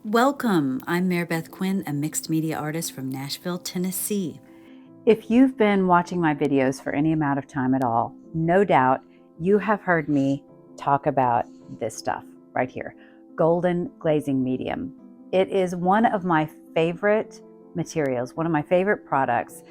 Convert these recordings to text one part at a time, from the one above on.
Welcome. I'm Mary Beth Quinn, a mixed media artist from Nashville, Tennessee. If you've been watching my videos for any amount of time at all, no doubt you have heard me talk about this stuff right here, Golden Glazing Medium. It is one of my favorite materials, one of my favorite products,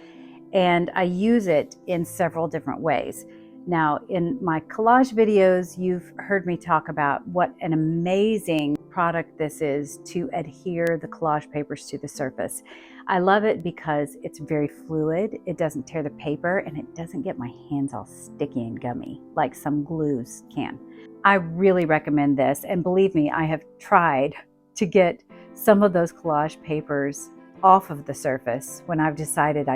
and I use it in several different ways. Now, in my collage videos, you've heard me talk about what an amazing product this is to adhere the collage papers to the surface. I love it because it's very fluid, it doesn't tear the paper, and it doesn't get my hands all sticky and gummy like some glues can. I really recommend this, and believe me, I have tried to get some of those collage papers off of the surface when I've decided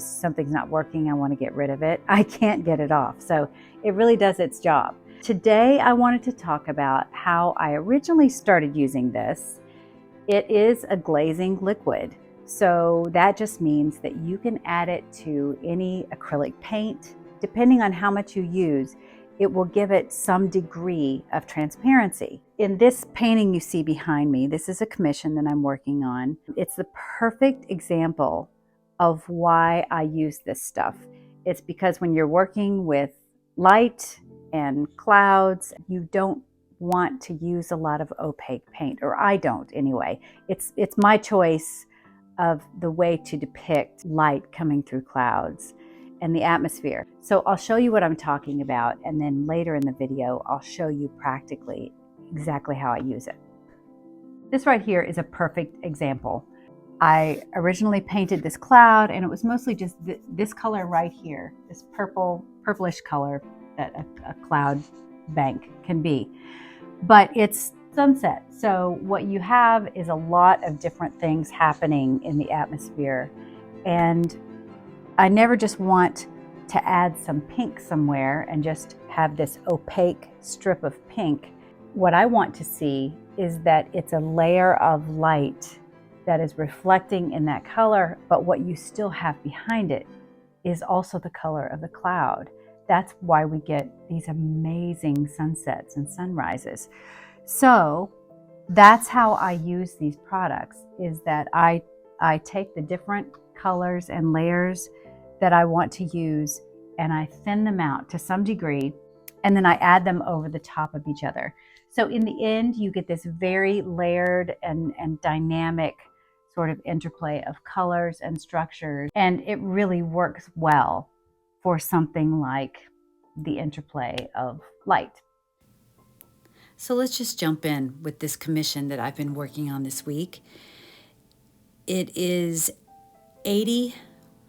something's not working, I want to get rid of it. I can't get it off. So it really does its job. Today I wanted to talk about how I originally started using this. It is a glazing liquid. So that just means that you can add it to any acrylic paint. Depending on how much you use, it will give it some degree of transparency. In this painting you see behind me, this is a commission that I'm working on. It's the perfect example of why I use this stuff. It's because when you're working with light and clouds, you don't want to use a lot of opaque paint, or I don't anyway. It's my choice of the way to depict light coming through clouds and the atmosphere. So I'll show you what I'm talking about, and then later in the video I'll show you practically exactly how I use it. This right here is a perfect example. I originally painted this cloud, and it was mostly just this color right here, this purplish color that a cloud bank can be. But it's sunset, so what you have is a lot of different things happening in the atmosphere, and I never just want to add some pink somewhere and just have this opaque strip of pink. What I want to see is that it's a layer of light that is reflecting in that color, but what you still have behind it is also the color of the cloud. That's why we get these amazing sunsets and sunrises. So that's how I use these products, is that I take the different colors and layers that I want to use, and I thin them out to some degree, and then I add them over the top of each other. So in the end, you get this very layered and dynamic sort of interplay of colors and structures, and it really works well for something like the interplay of light. So let's just jump in with this commission that I've been working on this week. It is 80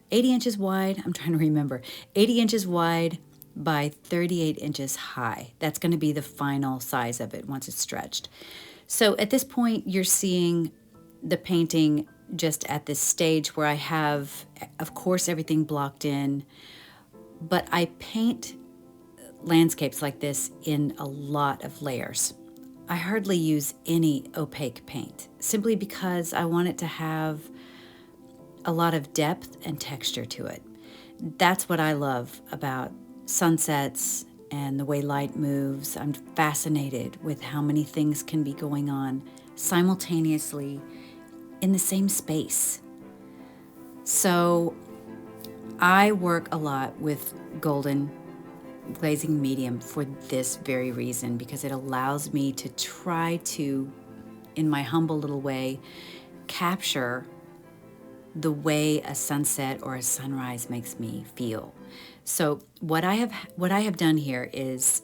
inches wide. I'm trying to remember. 80 inches wide by 38 inches high. That's going to be the final size of it once it's stretched. So at this point, you're seeing the painting just at this stage where I have, of course, everything blocked in, but I paint landscapes like this in a lot of layers. I hardly use any opaque paint, simply because I want it to have a lot of depth and texture to it. That's what I love about sunsets and the way light moves. I'm fascinated with how many things can be going on simultaneously in the same space. So I work a lot with Golden Glazing Medium for this very reason, because it allows me to try to, in my humble little way, capture the way a sunset or a sunrise makes me feel. So what I have done here is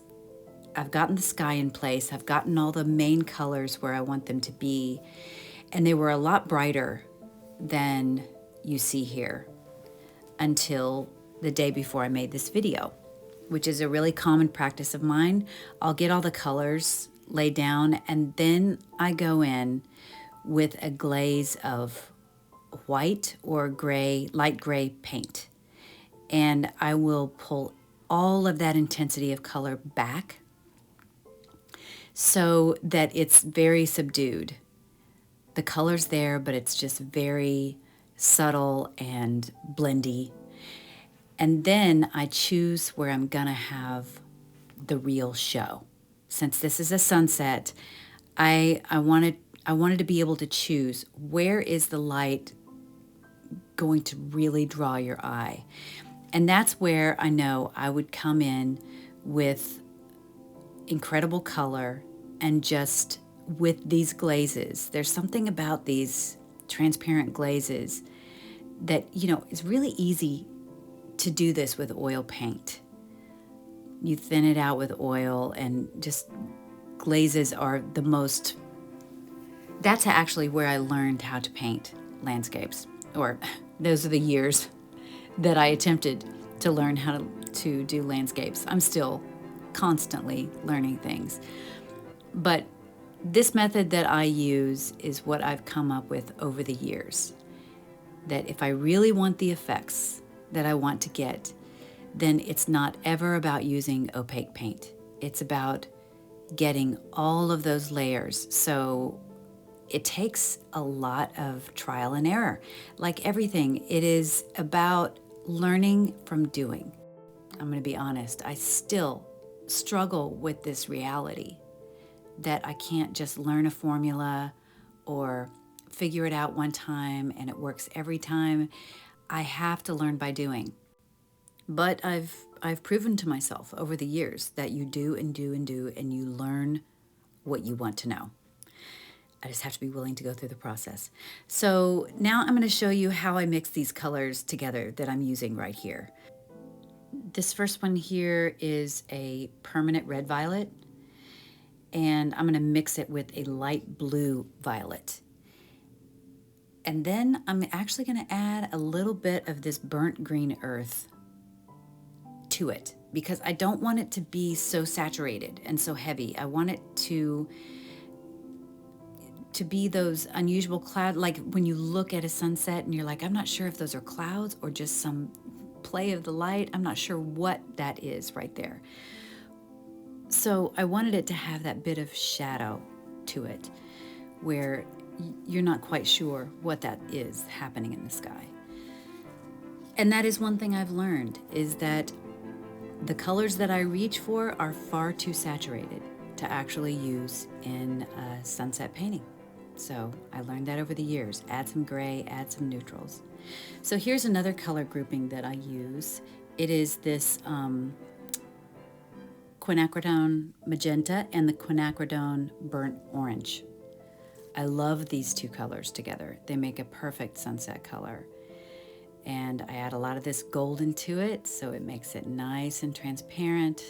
I've gotten the sky in place. I've gotten all the main colors where I want them to be, and they were a lot brighter than you see here until the day before I made this video, which is a really common practice of mine. I'll get all the colors laid down, and then I go in with a glaze of white or gray, light gray paint. And I will pull all of that intensity of color back so that it's very subdued. The color's there, but it's just very subtle and blendy. And then I choose where I'm gonna have the real show. Since this is a sunset, I wanted I wanted to be able to choose where is the light going to really draw your eye. And that's where I know I would come in with incredible color and just with these glazes. There's something about these transparent glazes that, it's really easy to do this with oil paint. You thin it out with oil, and just glazes are the most, that's actually where I learned how to paint landscapes, or those are the years that I attempted to learn how to do landscapes. I'm still constantly learning things. But this method that I use is what I've come up with over the years. That if I really want the effects that I want to get, then it's not ever about using opaque paint. It's about getting all of those layers. So it takes a lot of trial and error. Like everything, it is about learning from doing. I'm going to be honest, I still struggle with this reality that I can't just learn a formula or figure it out one time and it works every time. I have to learn by doing. But I've proven to myself over the years that you do and do and do, and you learn what you want to know. I just have to be willing to go through the process. So now I'm going to show you how I mix these colors together that I'm using right here. This first one here is a permanent red violet, and I'm going to mix it with a light blue violet. And then I'm actually going to add a little bit of this burnt green earth to it because I don't want it to be so saturated and so heavy. I want it to be those unusual cloud, like when you look at a sunset and you're like, I'm not sure if those are clouds or just some play of the light. I'm not sure what that is right there. So I wanted it to have that bit of shadow to it where you're not quite sure what that is happening in the sky. And that is one thing I've learned, is that the colors that I reach for are far too saturated to actually use in a sunset painting. So I learned that over the years. Add some gray, add some neutrals. So here's another color grouping that I use. It is this quinacridone magenta and the quinacridone burnt orange. I love these two colors together. They make a perfect sunset color. And I add a lot of this golden to it, so it makes it nice and transparent.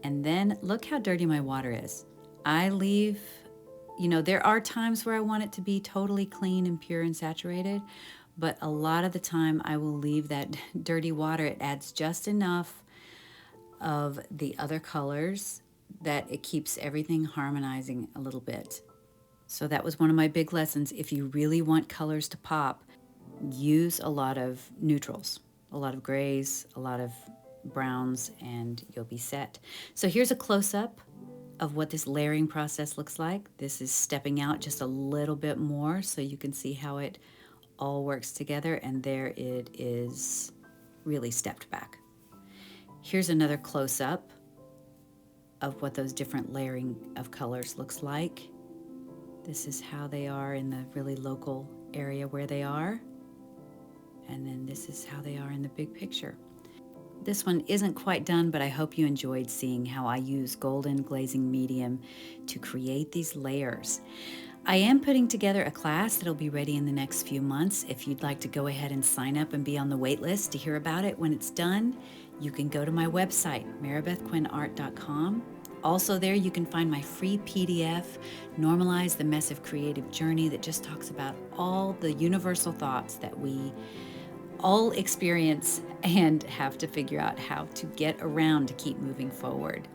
And then look how dirty my water is. I leave, there are times where I want it to be totally clean and pure and saturated, but a lot of the time I will leave that dirty water. It adds just enough of the other colors that it keeps everything harmonizing a little bit. So that was one of my big lessons. If you really want colors to pop, use a lot of neutrals, a lot of grays, a lot of browns, and you'll be set. So here's a close-up of what this layering process looks like. This is stepping out just a little bit more so you can see how it all works together, and there it is really stepped back. Here's another close-up of what those different layering of colors looks like. This is how they are in the really local area where they are. And then this is how they are in the big picture. This one isn't quite done, but I hope you enjoyed seeing how I use Golden Glazing Medium to create these layers. I am putting together a class that'll be ready in the next few months. If you'd like to go ahead and sign up and be on the wait list to hear about it when it's done, you can go to my website, maribethquinnart.com. Also there you can find my free PDF, Normalize, the Mess of Creative Journey, that just talks about all the universal thoughts that we all experience and have to figure out how to get around to keep moving forward.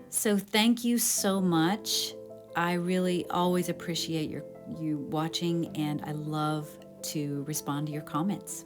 So thank you so much. I really always appreciate you watching, and I love to respond to your comments.